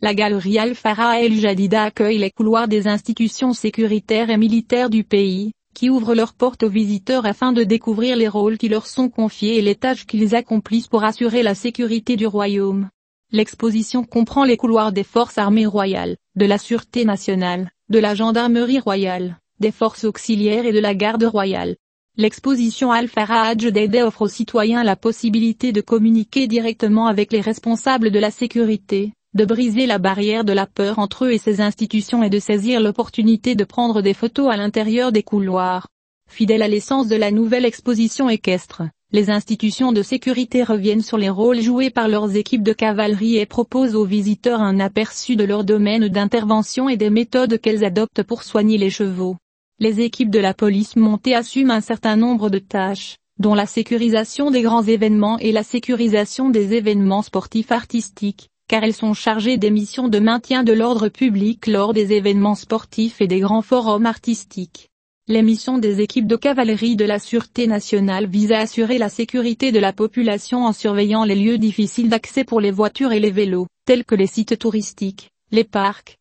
La galerie Al-Farah El Jadida accueille les couloirs des institutions sécuritaires et militaires du pays, qui ouvrent leurs portes aux visiteurs afin de découvrir les rôles qui leur sont confiés et les tâches qu'ils accomplissent pour assurer la sécurité du royaume. L'exposition comprend les couloirs des forces armées royales, de la sûreté nationale, de la gendarmerie royale, des forces auxiliaires et de la garde royale. L'exposition Al-Farah El Jadida offre aux citoyens la possibilité de communiquer directement avec les responsables de la sécurité, de briser la barrière de la peur entre eux et ces institutions et de saisir l'opportunité de prendre des photos à l'intérieur des couloirs. Fidèles à l'essence de la nouvelle exposition équestre, les institutions de sécurité reviennent sur les rôles joués par leurs équipes de cavalerie et proposent aux visiteurs un aperçu de leur domaine d'intervention et des méthodes qu'elles adoptent pour soigner les chevaux. Les équipes de la police montée assument un certain nombre de tâches, dont la sécurisation des grands événements et la sécurisation des événements sportifs artistiques, car elles sont chargées des missions de maintien de l'ordre public lors des événements sportifs et des grands forums artistiques. Les missions des équipes de cavalerie de la Sûreté nationale visent à assurer la sécurité de la population en surveillant les lieux difficiles d'accès pour les voitures et les vélos, tels que les sites touristiques, les parcs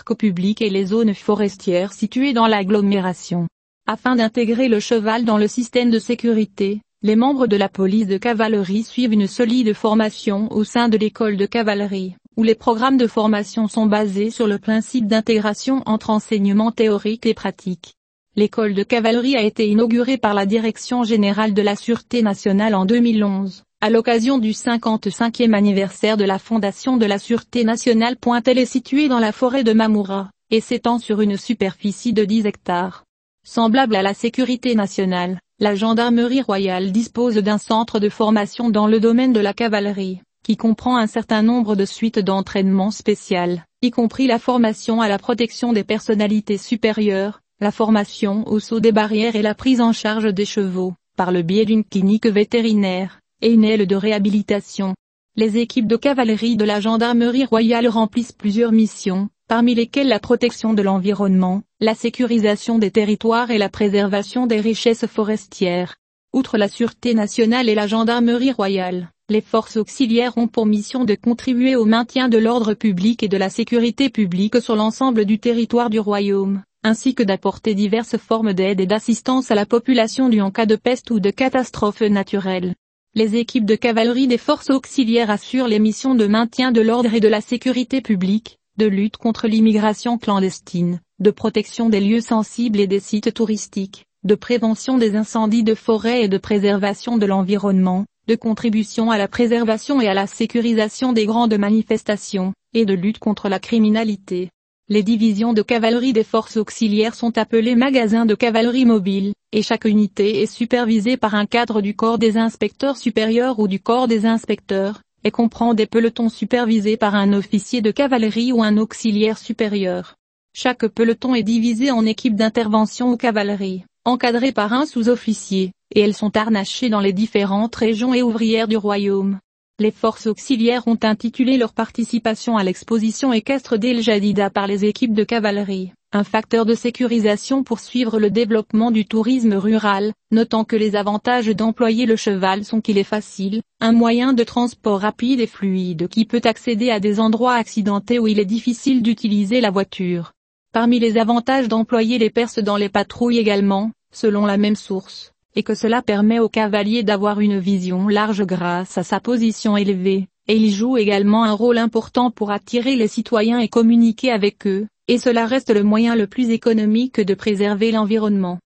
au public et les zones forestières situées dans l'agglomération. Afin d'intégrer le cheval dans le système de sécurité, les membres de la police de cavalerie suivent une solide formation au sein de l'école de cavalerie, où les programmes de formation sont basés sur le principe d'intégration entre enseignement théorique et pratique. L'école de cavalerie a été inaugurée par la Direction générale de la Sûreté nationale en 2011, à l'occasion du 55e anniversaire de la fondation de la Sûreté nationale. Elle est située dans la forêt de Mamoura, et s'étend sur une superficie de 10 hectares. Semblable à la sécurité nationale, la gendarmerie royale dispose d'un centre de formation dans le domaine de la cavalerie, qui comprend un certain nombre de suites d'entraînement spéciales, y compris la formation à la protection des personnalités supérieures, la formation au saut des barrières et la prise en charge des chevaux, par le biais d'une clinique vétérinaire, et une aile de réhabilitation. Les équipes de cavalerie de la gendarmerie royale remplissent plusieurs missions, parmi lesquelles la protection de l'environnement, la sécurisation des territoires et la préservation des richesses forestières. Outre la Sûreté nationale et la gendarmerie royale, les forces auxiliaires ont pour mission de contribuer au maintien de l'ordre public et de la sécurité publique sur l'ensemble du territoire du royaume, ainsi que d'apporter diverses formes d'aide et d'assistance à la population en cas de peste ou de catastrophe naturelle. Les équipes de cavalerie des forces auxiliaires assurent les missions de maintien de l'ordre et de la sécurité publique, de lutte contre l'immigration clandestine, de protection des lieux sensibles et des sites touristiques, de prévention des incendies de forêt et de préservation de l'environnement, de contribution à la préservation et à la sécurisation des grandes manifestations, et de lutte contre la criminalité. Les divisions de cavalerie des forces auxiliaires sont appelées magasins de cavalerie mobile, et chaque unité est supervisée par un cadre du corps des inspecteurs supérieurs ou du corps des inspecteurs, et comprend des pelotons supervisés par un officier de cavalerie ou un auxiliaire supérieur. Chaque peloton est divisé en équipes d'intervention ou cavalerie, encadrées par un sous-officier, et elles sont harnachées dans les différentes régions et ouvrières du royaume. Les forces auxiliaires ont intitulé leur participation à l'exposition équestre d'El Jadida par les équipes de cavalerie, un facteur de sécurisation pour suivre le développement du tourisme rural, notant que les avantages d'employer le cheval sont qu'il est facile, un moyen de transport rapide et fluide qui peut accéder à des endroits accidentés où il est difficile d'utiliser la voiture. Parmi les avantages d'employer les Perses dans les patrouilles également, selon la même source, et que cela permet au cavalier d'avoir une vision large grâce à sa position élevée, et il joue également un rôle important pour attirer les citoyens et communiquer avec eux, et cela reste le moyen le plus économique de préserver l'environnement.